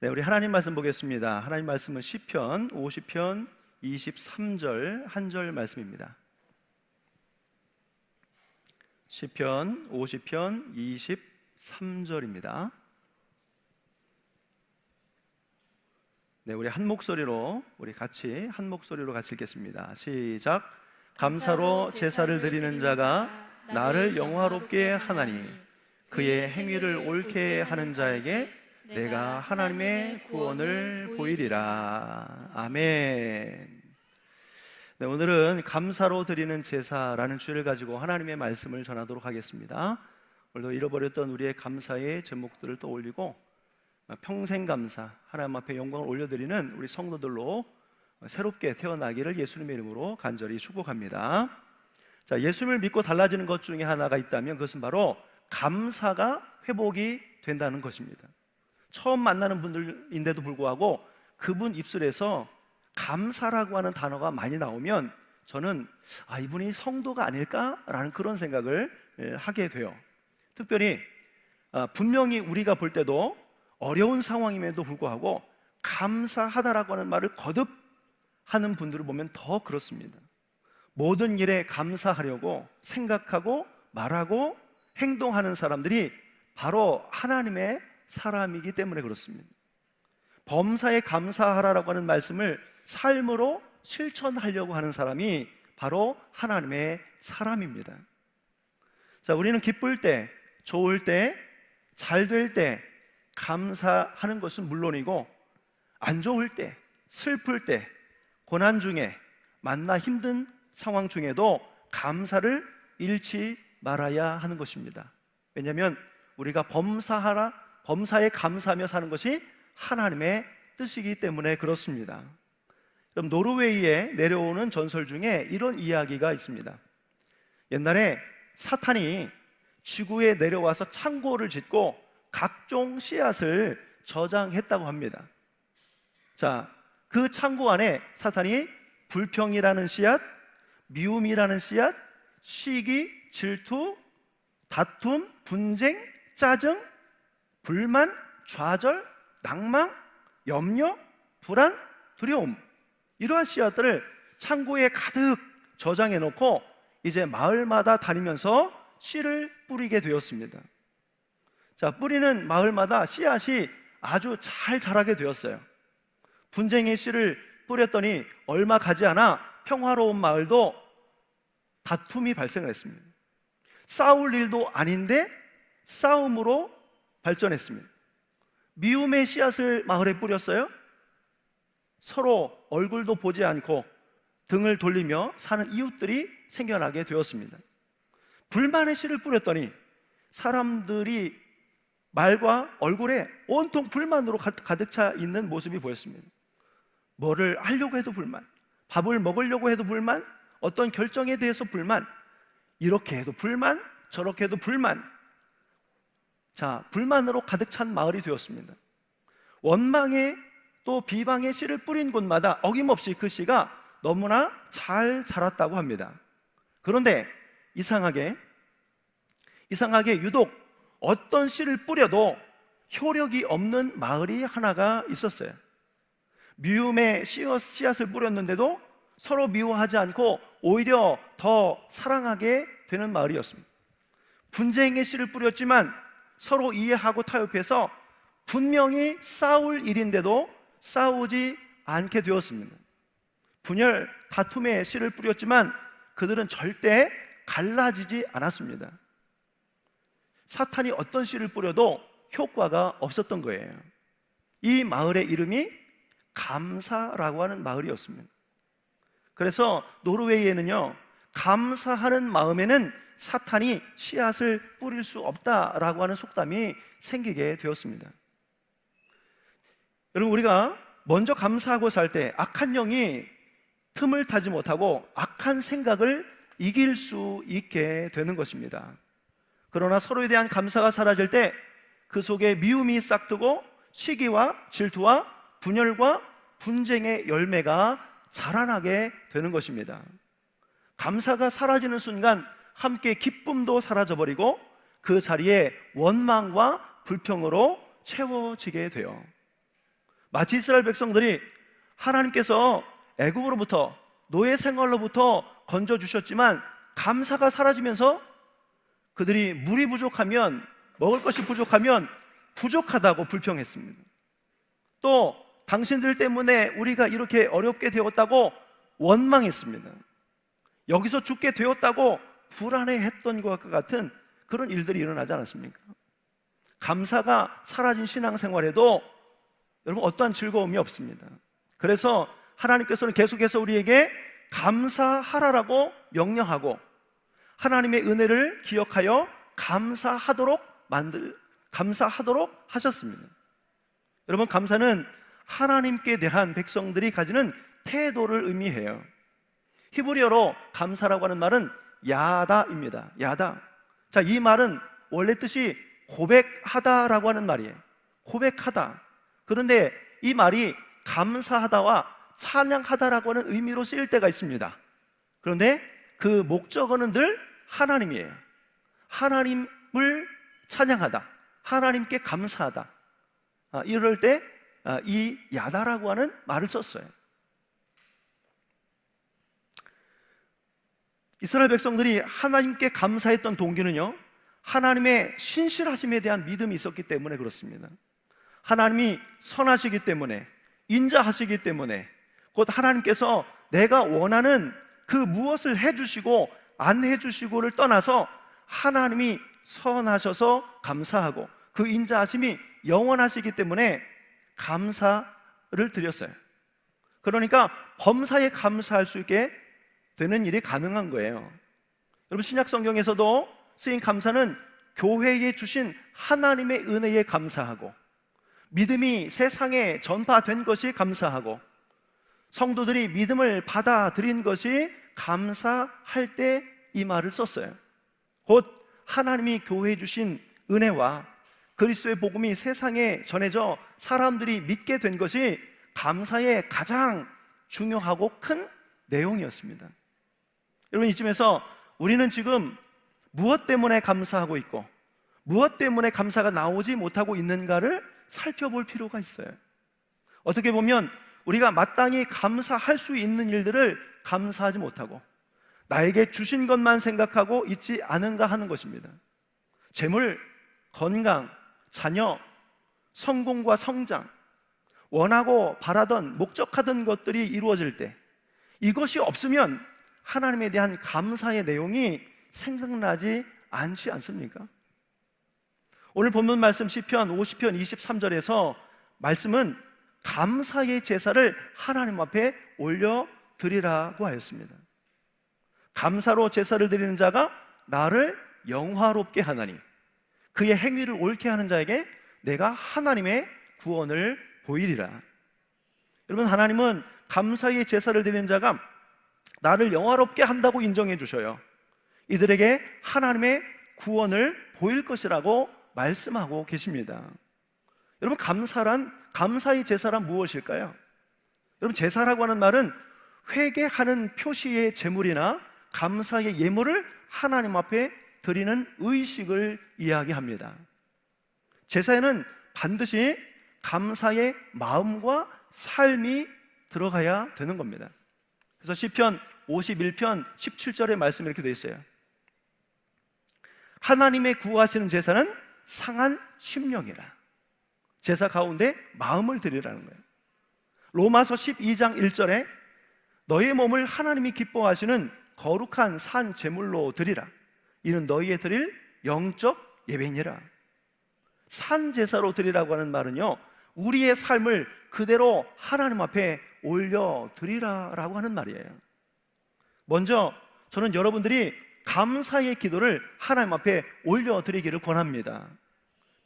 네, 우리 하나님 말씀 보겠습니다. 하나님 말씀은 시편 50편 23절 한 절 말씀입니다. 시편 50편 23절입니다. 네, 우리 한 목소리로 같이 읽겠습니다. 시작. 감사로 제사를 드리는 자가 나를 영화롭게 하나니 그의 행위를 옳게 하는 자에게 내가 하나님의 구원을 보이리라. 아멘. 네, 오늘은 감사로 드리는 제사라는 주제를 가지고 하나님의 말씀을 전하도록 하겠습니다. 오늘도 잃어버렸던 우리의 감사의 제목들을 떠올리고 평생 감사, 하나님 앞에 영광을 올려드리는 우리 성도들로 새롭게 태어나기를 예수님의 이름으로 간절히 축복합니다. 자, 예수님을 믿고 달라지는 것 중에 하나가 있다면 그것은 바로 감사가 회복이 된다는 것입니다. 처음 만나는 분들인데도 불구하고 그분 입술에서 감사라고 하는 단어가 많이 나오면 저는 이분이 성도가 아닐까라는 그런 생각을 하게 돼요. 특별히 분명히 우리가 볼 때도 어려운 상황임에도 불구하고 감사하다라고 하는 말을 거듭 하는 분들을 보면 더 그렇습니다. 모든 일에 감사하려고 생각하고 말하고 행동하는 사람들이 바로 하나님의 사람이기 때문에 그렇습니다. 범사에 감사하라라고 하는 말씀을 삶으로 실천하려고 하는 사람이 바로 하나님의 사람입니다. 자, 우리는 기쁠 때, 좋을 때, 잘 될 때 감사하는 것은 물론이고 안 좋을 때, 슬플 때, 고난 중에 만나 힘든 상황 중에도 감사를 잃지 말아야 하는 것입니다. 왜냐하면 우리가 범사에 감사하며 사는 것이 하나님의 뜻이기 때문에 그렇습니다. 그럼 노르웨이에 내려오는 전설 중에 이런 이야기가 있습니다. 옛날에 사탄이 지구에 내려와서 창고를 짓고 각종 씨앗을 저장했다고 합니다. 자, 그 창고 안에 사탄이 불평이라는 씨앗, 미움이라는 씨앗, 시기, 질투, 다툼, 분쟁, 짜증, 불만, 좌절, 낭망, 염려, 불안, 두려움, 이러한 씨앗들을 창고에 가득 저장해 놓고 이제 마을마다 다니면서 씨를 뿌리게 되었습니다. 자, 뿌리는 마을마다 씨앗이 아주 잘 자라게 되었어요. 분쟁의 씨를 뿌렸더니 얼마 가지 않아 평화로운 마을도 다툼이 발생을 했습니다. 싸울 일도 아닌데 싸움으로 발전했습니다. 미움의 씨앗을 마을에 뿌렸어요. 서로 얼굴도 보지 않고 등을 돌리며 사는 이웃들이 생겨나게 되었습니다. 불만의 씨를 뿌렸더니 사람들이 말과 얼굴에 온통 불만으로 가득 차 있는 모습이 보였습니다. 뭐를 하려고 해도 불만, 밥을 먹으려고 해도 불만, 어떤 결정에 대해서 불만, 이렇게 해도 불만, 저렇게 해도 불만. 자, 불만으로 가득 찬 마을이 되었습니다. 원망에 또 비방의 씨를 뿌린 곳마다 어김없이 그 씨가 너무나 잘 자랐다고 합니다. 그런데 이상하게 유독 어떤 씨를 뿌려도 효력이 없는 마을이 하나가 있었어요. 미움의 씨앗을 뿌렸는데도 서로 미워하지 않고 오히려 더 사랑하게 되는 마을이었습니다. 분쟁의 씨를 뿌렸지만 서로 이해하고 타협해서 분명히 싸울 일인데도 싸우지 않게 되었습니다. 분열, 다툼의 씨를 뿌렸지만 그들은 절대 갈라지지 않았습니다. 사탄이 어떤 씨를 뿌려도 효과가 없었던 거예요. 이 마을의 이름이 감사라고 하는 마을이었습니다. 그래서 노르웨이에는요, 감사하는 마음에는 사탄이 씨앗을 뿌릴 수 없다라고 하는 속담이 생기게 되었습니다. 여러분, 우리가 먼저 감사하고 살 때 악한 영이 틈을 타지 못하고 악한 생각을 이길 수 있게 되는 것입니다. 그러나 서로에 대한 감사가 사라질 때 그 속에 미움이 싹트고 시기와 질투와 분열과 분쟁의 열매가 자라나게 되는 것입니다. 감사가 사라지는 순간 함께 기쁨도 사라져버리고 그 자리에 원망과 불평으로 채워지게 돼요. 마치 이스라엘 백성들이 하나님께서 애굽으로부터, 노예 생활로부터 건져주셨지만 감사가 사라지면서 그들이 물이 부족하면, 먹을 것이 부족하면 부족하다고 불평했습니다. 또 당신들 때문에 우리가 이렇게 어렵게 되었다고 원망했습니다. 여기서 죽게 되었다고 불안해했던 것과 같은 그런 일들이 일어나지 않았습니까? 감사가 사라진 신앙생활에도 여러분 어떠한 즐거움이 없습니다. 그래서 하나님께서는 계속해서 우리에게 감사하라라고 명령하고 하나님의 은혜를 기억하여 감사하도록 하셨습니다. 여러분, 감사는 하나님께 대한 백성들이 가지는 태도를 의미해요. 히브리어로 감사라고 하는 말은 야다입니다. 야다. 자, 이 말은 원래 뜻이 고백하다라고 하는 말이에요. 고백하다. 그런데 이 말이 감사하다와 찬양하다라고 하는 의미로 쓰일 때가 있습니다. 그런데 그 목적어는 늘 하나님이에요. 하나님을 찬양하다, 하나님께 감사하다. 이럴 때 이 야다라고 하는 말을 썼어요. 이스라엘 백성들이 하나님께 감사했던 동기는요, 하나님의 신실하심에 대한 믿음이 있었기 때문에 그렇습니다. 하나님이 선하시기 때문에, 인자하시기 때문에, 곧 하나님께서 내가 원하는 그 무엇을 해주시고 안 해주시고를 떠나서 하나님이 선하셔서 감사하고 그 인자하심이 영원하시기 때문에 감사를 드렸어요. 그러니까 범사에 감사할 수 있게 되는 일이 가능한 거예요. 여러분, 신약 성경에서도 쓰인 감사는 교회에 주신 하나님의 은혜에 감사하고, 믿음이 세상에 전파된 것이 감사하고, 성도들이 믿음을 받아들인 것이 감사할 때 이 말을 썼어요. 곧 하나님이 교회에 주신 은혜와 그리스도의 복음이 세상에 전해져 사람들이 믿게 된 것이 감사의 가장 중요하고 큰 내용이었습니다. 여러분, 이쯤에서 우리는 지금 무엇 때문에 감사하고 있고 무엇 때문에 감사가 나오지 못하고 있는가를 살펴볼 필요가 있어요. 어떻게 보면 우리가 마땅히 감사할 수 있는 일들을 감사하지 못하고 나에게 주신 것만 생각하고 있지 않은가 하는 것입니다. 재물, 건강, 자녀, 성공과 성장, 원하고 바라던 목적하던 것들이 이루어질 때 이것이 없으면 하나님에 대한 감사의 내용이 생각나지 않지 않습니까? 오늘 본문 말씀 시편 50편 23절에서 말씀은 감사의 제사를 하나님 앞에 올려드리라고 하였습니다. 감사로 제사를 드리는 자가 나를 영화롭게 하나니 그의 행위를 옳게 하는 자에게 내가 하나님의 구원을 보이리라. 여러분, 하나님은 감사의 제사를 드리는 자가 나를 영화롭게 한다고 인정해 주셔요. 이들에게 하나님의 구원을 보일 것이라고 말씀하고 계십니다. 여러분, 감사의 제사란 무엇일까요? 여러분, 제사라고 하는 말은 회개하는 표시의 제물이나 감사의 예물을 하나님 앞에 드리는 의식을 이야기합니다. 제사에는 반드시 감사의 마음과 삶이 들어가야 되는 겁니다. 그래서 시편 51편 17절의 말씀이 이렇게 되어 있어요. 하나님의 구하시는 제사는 상한 심령이라. 제사 가운데 마음을 드리라는 거예요. 로마서 12장 1절에 너희의 몸을 하나님이 기뻐하시는 거룩한 산 제물로 드리라. 이는 너희의 드릴 영적 예배니라. 산 제사로 드리라고 하는 말은요, 우리의 삶을 그대로 하나님 앞에 올려드리라라고 하는 말이에요. 먼저 저는 여러분들이 감사의 기도를 하나님 앞에 올려드리기를 권합니다.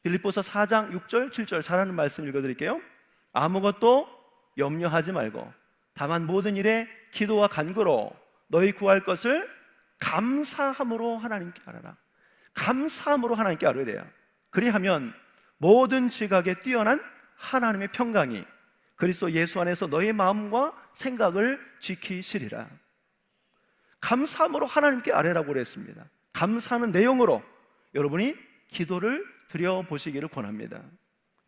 빌립보서 4장 6절 7절 잘 아는 말씀 읽어드릴게요. 아무것도 염려하지 말고 다만 모든 일에 기도와 간구로 너희 구할 것을 감사함으로 하나님께 아뢰라. 감사함으로 하나님께 아뢰야 돼요. 그리하면 모든 지각에 뛰어난 하나님의 평강이 그리스도 예수 안에서 너의 마음과 생각을 지키시리라. 감사함으로 하나님께 아뢰라고 그랬습니다. 감사하는 내용으로 여러분이 기도를 드려보시기를 권합니다.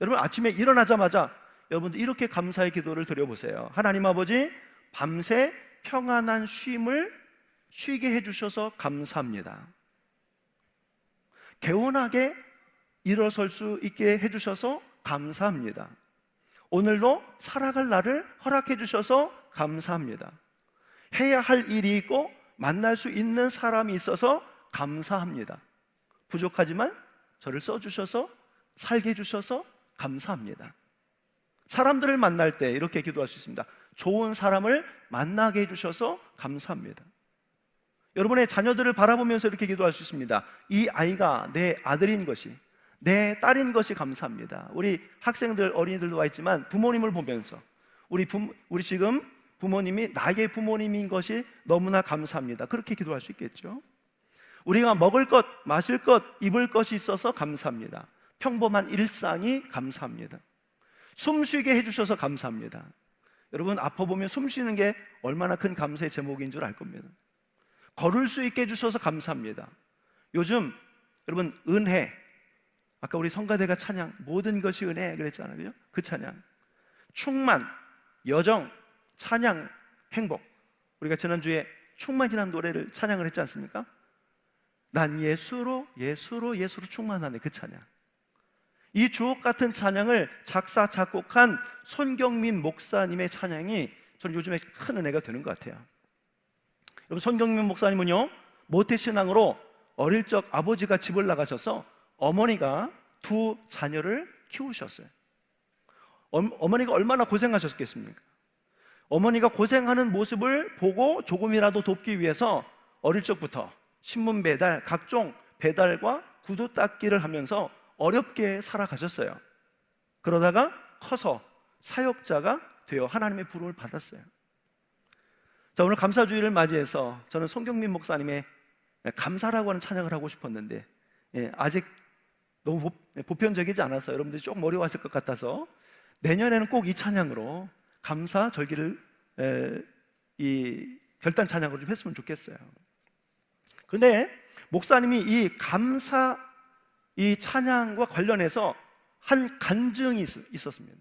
여러분, 아침에 일어나자마자 여러분들 이렇게 감사의 기도를 드려보세요. 하나님 아버지, 밤새 평안한 쉼을 쉬게 해주셔서 감사합니다. 개운하게 일어설 수 있게 해주셔서 감사합니다. 오늘도 살아갈 날을 허락해 주셔서 감사합니다. 해야 할 일이 있고 만날 수 있는 사람이 있어서 감사합니다. 부족하지만 저를 써주셔서 살게 해주셔서 감사합니다. 사람들을 만날 때 이렇게 기도할 수 있습니다. 좋은 사람을 만나게 해주셔서 감사합니다. 여러분의 자녀들을 바라보면서 이렇게 기도할 수 있습니다. 이 아이가 내 아들인 것이, 내 딸인 것이 감사합니다. 우리 학생들, 어린이들도 와 있지만 부모님을 보면서 우리 지금 부모님이 나의 부모님인 것이 너무나 감사합니다. 그렇게 기도할 수 있겠죠. 우리가 먹을 것, 마실 것, 입을 것이 있어서 감사합니다. 평범한 일상이 감사합니다. 숨 쉬게 해주셔서 감사합니다. 여러분, 아파 보면 숨 쉬는 게 얼마나 큰 감사의 제목인 줄 알 겁니다. 걸을 수 있게 해주셔서 감사합니다. 요즘 여러분, 은혜, 아까 우리 성가대가 찬양, 모든 것이 은혜 그랬잖아요. 그죠? 그 찬양, 충만, 여정, 찬양, 행복. 우리가 지난주에 충만이라는 노래를 찬양을 했지 않습니까? 난 예수로 충만하네, 그 찬양. 이 주옥 같은 찬양을 작사 작곡한 손경민 목사님의 찬양이 저는 요즘에 큰 은혜가 되는 것 같아요. 여러분, 손경민 목사님은요, 모태신앙으로 어릴 적 아버지가 집을 나가셔서 어머니가 두 자녀를 키우셨어요. 어머니가 얼마나 고생하셨겠습니까? 어머니가 고생하는 모습을 보고 조금이라도 돕기 위해서 어릴 적부터 신문 배달, 각종 배달과 구두 닦기를 하면서 어렵게 살아가셨어요. 그러다가 커서 사역자가 되어 하나님의 부름을 받았어요. 자, 오늘 감사주일을 맞이해서 저는 손경민 목사님의 감사라고 하는 찬양을 하고 싶었는데, 아직 너무 보편적이지 않아서 여러분들이 조금 어려워하실 것 같아서 내년에는 꼭 이 찬양으로 감사 절기를 이 결단 찬양으로 좀 했으면 좋겠어요. 그런데 목사님이 이 감사 이 찬양과 관련해서 한 간증이 있었습니다.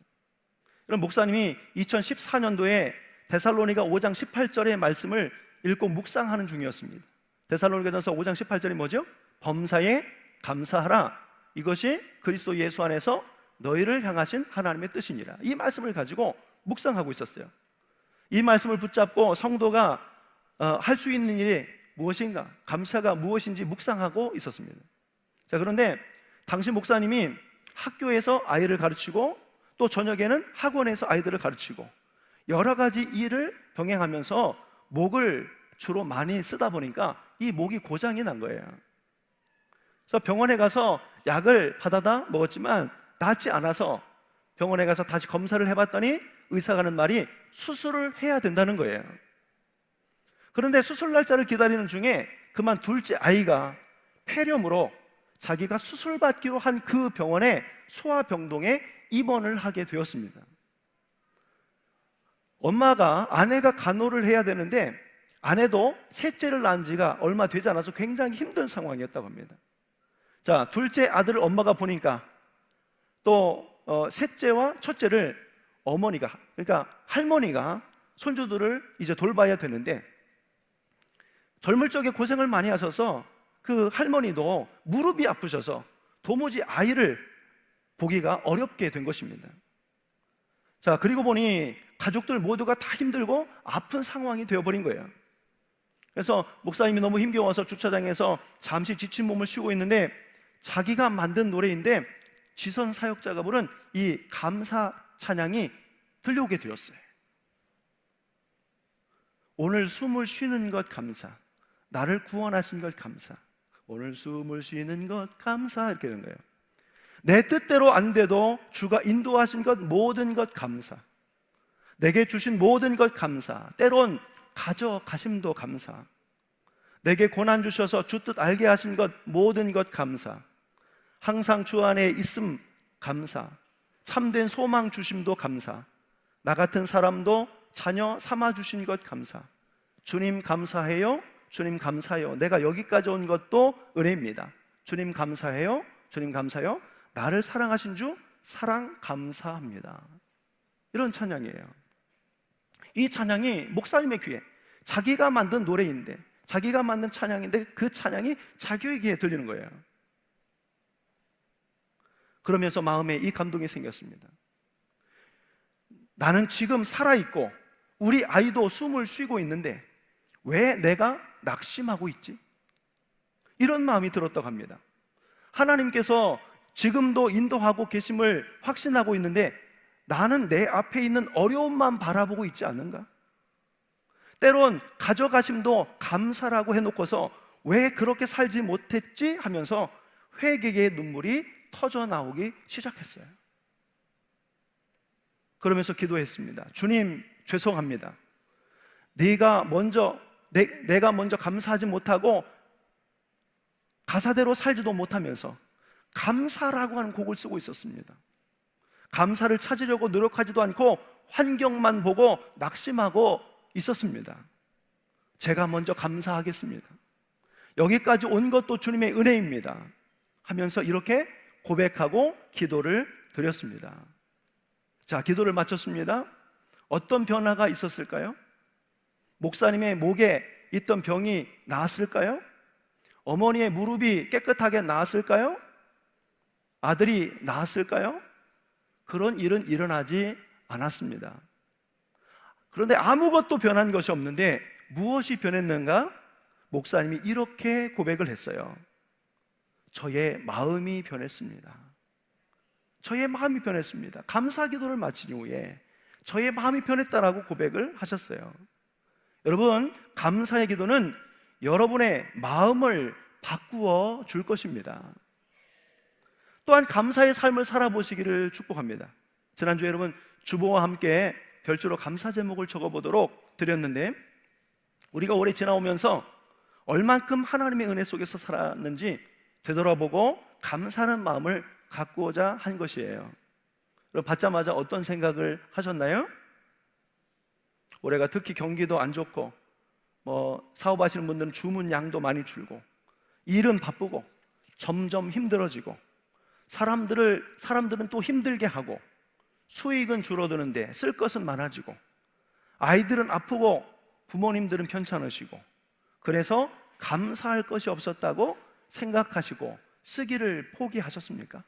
그럼 목사님이 2014년도에 데살로니가 5장 18절의 말씀을 읽고 묵상하는 중이었습니다. 데살로니가전서 5장 18절이 뭐죠? 범사에 감사하라, 이것이 그리스도 예수 안에서 너희를 향하신 하나님의 뜻이니라. 이 말씀을 가지고 묵상하고 있었어요. 이 말씀을 붙잡고 성도가 할 수 있는 일이 무엇인가, 감사가 무엇인지 묵상하고 있었습니다. 자, 그런데 당시 목사님이 학교에서 아이를 가르치고 또 저녁에는 학원에서 아이들을 가르치고 여러 가지 일을 병행하면서 목을 주로 많이 쓰다 보니까 이 목이 고장이 난 거예요. 그래서 병원에 가서 약을 받아다 먹었지만 낫지 않아서 병원에 가서 다시 검사를 해봤더니 의사가 하는 말이 수술을 해야 된다는 거예요. 그런데 수술 날짜를 기다리는 중에 그만 둘째 아이가 폐렴으로 자기가 수술받기로 한 그 병원에 소아병동에 입원을 하게 되었습니다. 아내가 간호를 해야 되는데 아내도 셋째를 낳은 지가 얼마 되지 않아서 굉장히 힘든 상황이었다고 합니다. 자, 둘째 아들을 엄마가 보니까 또 셋째와 첫째를 어머니가, 그러니까 할머니가 손주들을 이제 돌봐야 되는데 젊을 적에 고생을 많이 하셔서 그 할머니도 무릎이 아프셔서 도무지 아이를 보기가 어렵게 된 것입니다. 자, 그리고 보니 가족들 모두가 다 힘들고 아픈 상황이 되어버린 거예요. 그래서 목사님이 너무 힘겨워서 주차장에서 잠시 지친 몸을 쉬고 있는데 자기가 만든 노래인데 지선 사역자가 부른 이 감사 찬양이 들려오게 되었어요. 오늘 숨을 쉬는 것 감사, 나를 구원하신 것 감사, 오늘 숨을 쉬는 것 감사, 이렇게 된 거예요. 내 뜻대로 안 돼도 주가 인도하신 것 모든 것 감사, 내게 주신 모든 것 감사, 때론 가져가심도 감사, 내게 고난 주셔서 주 뜻 알게 하신 것 모든 것 감사, 항상 주 안에 있음 감사, 참된 소망 주심도 감사, 나 같은 사람도 자녀 삼아 주신 것 감사, 주님 감사해요, 주님 감사해요, 내가 여기까지 온 것도 은혜입니다, 주님 감사해요, 주님 감사해요, 나를 사랑하신 주 사랑 감사합니다. 이런 찬양이에요. 이 찬양이 목사님의 귀에, 자기가 만든 노래인데, 자기가 만든 찬양인데 그 찬양이 자기의 귀에 들리는 거예요. 그러면서 마음에 이 감동이 생겼습니다. 나는 지금 살아있고 우리 아이도 숨을 쉬고 있는데 왜 내가 낙심하고 있지? 이런 마음이 들었다고 합니다. 하나님께서 지금도 인도하고 계심을 확신하고 있는데 나는 내 앞에 있는 어려움만 바라보고 있지 않는가? 때론 가져가심도 감사라고 해놓고서 왜 그렇게 살지 못했지? 하면서 회개의 눈물이 터져 나오기 시작했어요. 그러면서 기도했습니다. 주님, 죄송합니다. 내가 먼저 감사하지 못하고 가사대로 살지도 못하면서 감사라고 하는 곡을 쓰고 있었습니다. 감사를 찾으려고 노력하지도 않고 환경만 보고 낙심하고 있었습니다. 제가 먼저 감사하겠습니다. 여기까지 온 것도 주님의 은혜입니다 하면서 이렇게 고백하고 기도를 드렸습니다. 자, 기도를 마쳤습니다. 어떤 변화가 있었을까요? 목사님의 목에 있던 병이 나았을까요? 어머니의 무릎이 깨끗하게 나았을까요? 아들이 나았을까요? 그런 일은 일어나지 않았습니다. 그런데 아무것도 변한 것이 없는데 무엇이 변했는가? 목사님이 이렇게 고백을 했어요. 저의 마음이 변했습니다. 저의 마음이 변했습니다. 감사 기도를 마친 이후에 저의 마음이 변했다라고 고백을 하셨어요. 여러분, 감사의 기도는 여러분의 마음을 바꾸어 줄 것입니다. 또한 감사의 삶을 살아보시기를 축복합니다. 지난주에 여러분 주보와 함께 별주로 감사 제목을 적어보도록 드렸는데, 우리가 올해 지나오면서 얼만큼 하나님의 은혜 속에서 살았는지 되돌아보고 감사하는 마음을 갖고자 한 것이에요. 여러분, 받자마자 어떤 생각을 하셨나요? 올해가 특히 경기도 안 좋고 사업하시는 분들은 주문 양도 많이 줄고 일은 바쁘고 점점 힘들어지고 사람들은 또 힘들게 하고 수익은 줄어드는데 쓸 것은 많아지고 아이들은 아프고 부모님들은 편찮으시고, 그래서 감사할 것이 없었다고 생각하시고 쓰기를 포기하셨습니까?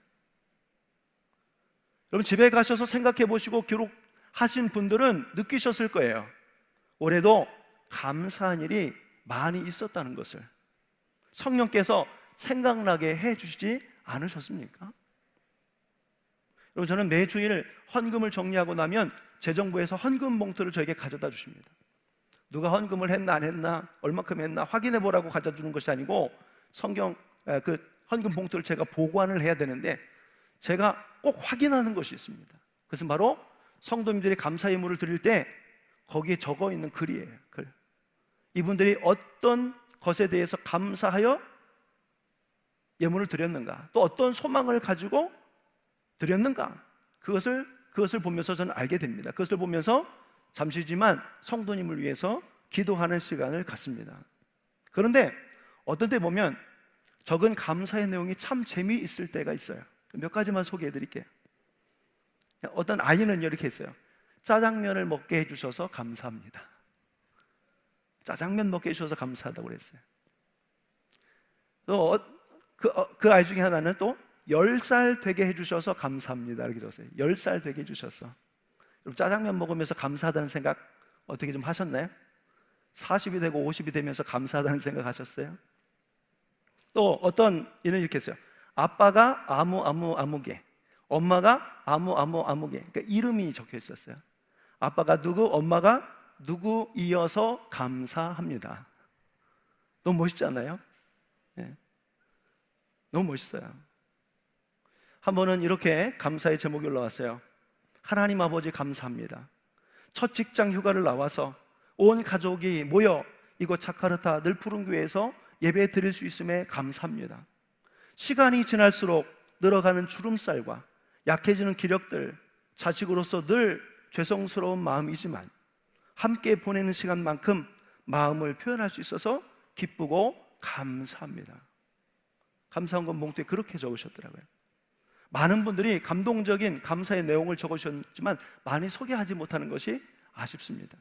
여러분, 집에 가셔서 생각해 보시고 기록하신 분들은 느끼셨을 거예요. 올해도 감사한 일이 많이 있었다는 것을 성령께서 생각나게 해주시지 않으셨습니까? 여러분, 저는 매주일 헌금을 정리하고 나면 재정부에서 헌금 봉투를 저에게 가져다 주십니다. 누가 헌금을 했나 안 했나, 얼마큼 했나 확인해 보라고 가져다 주는 것이 아니고 그 헌금 봉투를 제가 보관을 해야 되는데 제가 꼭 확인하는 것이 있습니다. 그것은 바로 성도님들이 감사 예물을 드릴 때 거기에 적어 있는 글이에요. 글. 이분들이 어떤 것에 대해서 감사하여 예물을 드렸는가, 또 어떤 소망을 가지고 드렸는가, 그것을 보면서 저는 알게 됩니다. 그것을 보면서 잠시지만 성도님을 위해서 기도하는 시간을 갖습니다. 그런데 어떤 때 보면 적은 감사의 내용이 참 재미있을 때가 있어요. 몇 가지만 소개해 드릴게요. 어떤 아이는 이렇게 했어요. 짜장면을 먹게 해주셔서 감사합니다. 짜장면 먹게 해주셔서 감사하다고 그랬어요. 또 그 아이 중에 하나는 또 10살 되게 해주셔서 감사합니다 이렇게 적었어요. 10살 되게 해주셔서. 여러분, 짜장면 먹으면서 감사하다는 생각 어떻게 좀 하셨나요? 40이 되고 50이 되면서 감사하다는 생각 하셨어요? 또 어떤 이는 이렇게 했어요. 아빠가 아무개, 엄마가 아무개. 그러니까 이름이 적혀 있었어요. 아빠가 누구, 엄마가 누구 이어서 감사합니다. 너무 멋있지 않나요? 네. 너무 멋있어요. 한 번은 이렇게 감사의 제목이 올라왔어요. 하나님 아버지 감사합니다. 첫 직장 휴가를 나와서 온 가족이 모여 이곳 자카르타 늘 푸른 교회에서 예배 드릴 수 있음에 감사합니다. 시간이 지날수록 늘어가는 주름살과 약해지는 기력들, 자식으로서 늘 죄송스러운 마음이지만 함께 보내는 시간만큼 마음을 표현할 수 있어서 기쁘고 감사합니다. 감사한 건 봉투에 그렇게 적으셨더라고요. 많은 분들이 감동적인 감사의 내용을 적으셨지만 많이 소개하지 못하는 것이 아쉽습니다.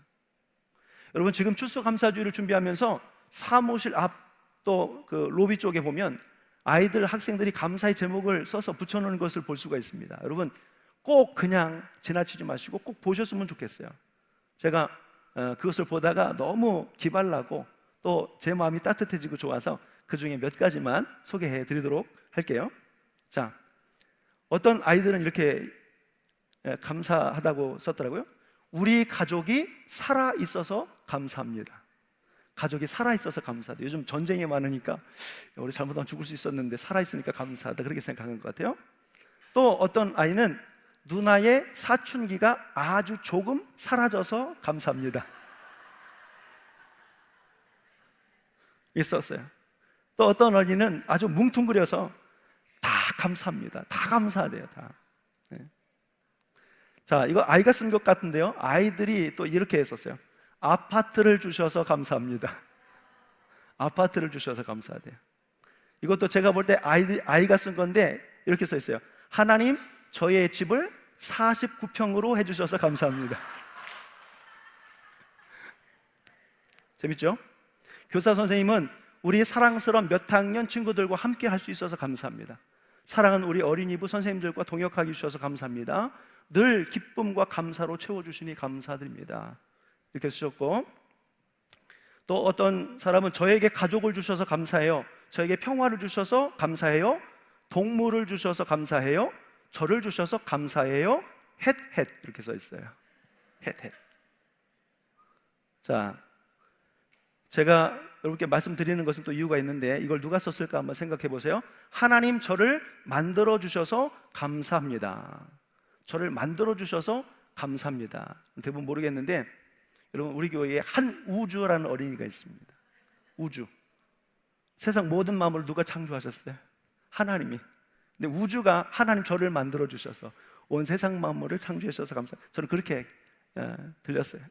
여러분, 지금 추수감사주의를 준비하면서 사무실 앞 또 그 로비 쪽에 보면 아이들, 학생들이 감사의 제목을 써서 붙여놓은 것을 볼 수가 있습니다. 여러분, 꼭 그냥 지나치지 마시고 꼭 보셨으면 좋겠어요. 제가 그것을 보다가 너무 기발나고 또 제 마음이 따뜻해지고 좋아서 그 중에 몇 가지만 소개해 드리도록 할게요. 자, 어떤 아이들은 이렇게 감사하다고 썼더라고요. 우리 가족이 살아있어서 감사합니다. 가족이 살아있어서 감사하다. 요즘 전쟁이 많으니까 우리 잘못하면 죽을 수 있었는데 살아있으니까 감사하다, 그렇게 생각하는 것 같아요. 또 어떤 아이는 누나의 사춘기가 아주 조금 사라져서 감사합니다, 있었어요. 또 어떤 어린이는 아주 뭉퉁그려서 다 감사합니다, 다 감사하대요, 다. 네. 자, 이거 아이가 쓴 것 같은데요, 아이들이 또 이렇게 했었어요. 아파트를 주셔서 감사합니다. 아파트를 주셔서 감사하대요. 이것도 제가 볼 때 아이가 쓴 건데 이렇게 써 있어요. 하나님, 저의 집을 49평으로 해주셔서 감사합니다. 재밌죠? 교사 선생님은 우리 사랑스러운 몇 학년 친구들과 함께 할 수 있어서 감사합니다. 사랑하는 우리 어린이부 선생님들과 동역하게 해주셔서 감사합니다. 늘 기쁨과 감사로 채워주시니 감사드립니다, 이렇게 쓰셨고, 또 어떤 사람은 저에게 가족을 주셔서 감사해요, 저에게 평화를 주셔서 감사해요, 동물을 주셔서 감사해요, 저를 주셔서 감사해요, 헷 이렇게 써 있어요. 헷. 자, 제가 여러분께 말씀드리는 것은 또 이유가 있는데 이걸 누가 썼을까 한번 생각해 보세요. 하나님, 저를 만들어 주셔서 감사합니다. 저를 만들어 주셔서 감사합니다. 대부분 모르겠는데 여러분, 우리 교회에 한우주라는 어린이가 있습니다. 우주. 세상 모든 마음을 누가 창조하셨어요? 하나님이. 근데 우주가 하나님 저를 만들어 주셔서 온 세상 만물을 창조해 주셔서 감사합니다. 저는 그렇게 들렸어요.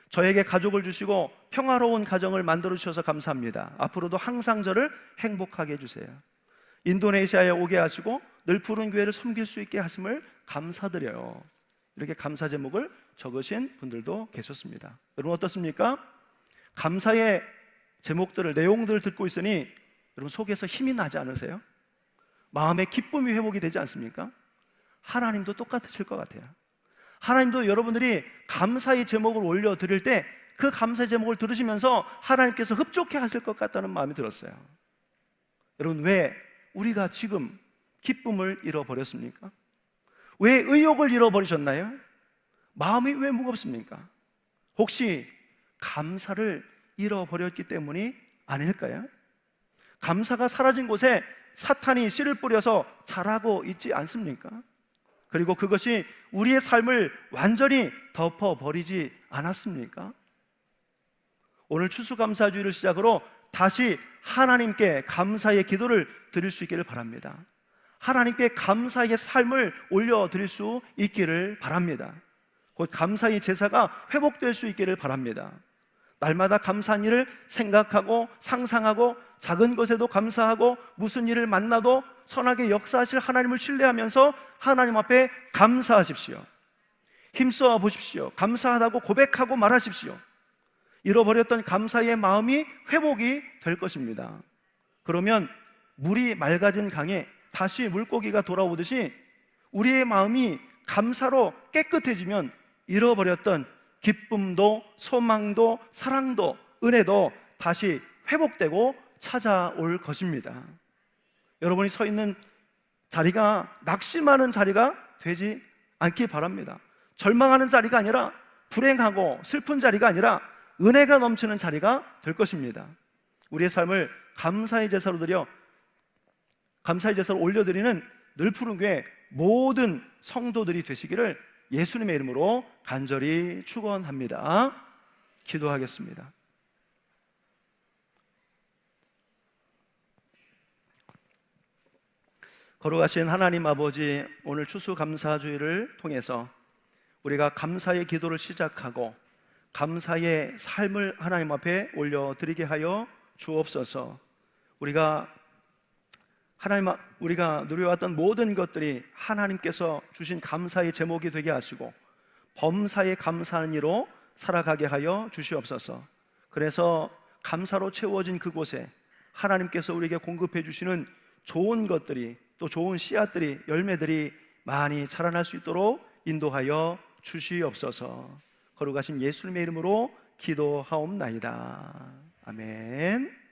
저에게 가족을 주시고 평화로운 가정을 만들어 주셔서 감사합니다. 앞으로도 항상 저를 행복하게 해주세요. 인도네시아에 오게 하시고 늘 푸른 교회를 섬길 수 있게 하심을 감사드려요. 이렇게 감사 제목을 적으신 분들도 계셨습니다. 여러분, 어떻습니까? 감사의 제목들을, 내용들을 듣고 있으니 여러분 속에서 힘이 나지 않으세요? 마음의 기쁨이 회복이 되지 않습니까? 하나님도 똑같으실 것 같아요. 하나님도 여러분들이 감사의 제목을 올려드릴 때 그 감사의 제목을 들으시면서 하나님께서 흡족해 하실 것 같다는 마음이 들었어요. 여러분, 왜 우리가 지금 기쁨을 잃어버렸습니까? 왜 의욕을 잃어버리셨나요? 마음이 왜 무겁습니까? 혹시 감사를 잃어버렸기 때문이 아닐까요? 감사가 사라진 곳에 사탄이 씨를 뿌려서 자라고 있지 않습니까? 그리고 그것이 우리의 삶을 완전히 덮어버리지 않았습니까? 오늘 추수감사주의를 시작으로 다시 하나님께 감사의 기도를 드릴 수 있기를 바랍니다. 하나님께 감사의 삶을 올려드릴 수 있기를 바랍니다. 곧 감사의 제사가 회복될 수 있기를 바랍니다. 날마다 감사한 일을 생각하고 상상하고 작은 것에도 감사하고 무슨 일을 만나도 선하게 역사하실 하나님을 신뢰하면서 하나님 앞에 감사하십시오. 힘써 보십시오. 감사하다고 고백하고 말하십시오. 잃어버렸던 감사의 마음이 회복이 될 것입니다. 그러면 물이 맑아진 강에 다시 물고기가 돌아오듯이 우리의 마음이 감사로 깨끗해지면 잃어버렸던 기쁨도 소망도 사랑도 은혜도 다시 회복되고 찾아올 것입니다. 여러분이 서 있는 자리가 낙심하는 자리가 되지 않기 바랍니다. 절망하는 자리가 아니라, 불행하고 슬픈 자리가 아니라 은혜가 넘치는 자리가 될 것입니다. 우리의 삶을 감사의 제사로 드려 감사의 제사를 올려드리는 늘 푸른 교회 모든 성도들이 되시기를 예수님의 이름으로 간절히 축원합니다. 기도하겠습니다. 거룩하신 하나님 아버지, 오늘 추수감사주의를 통해서 우리가 감사의 기도를 시작하고 감사의 삶을 하나님 앞에 올려드리게 하여 주옵소서. 우리가 하나님, 우리가 누려왔던 모든 것들이 하나님께서 주신 감사의 제목이 되게 하시고 범사에 감사하는 이로 살아가게 하여 주시옵소서. 그래서 감사로 채워진 그곳에 하나님께서 우리에게 공급해 주시는 좋은 것들이, 또 좋은 씨앗들이, 열매들이 많이 자라날 수 있도록 인도하여 주시옵소서. 거룩하신 예수님의 이름으로 기도하옵나이다. 아멘.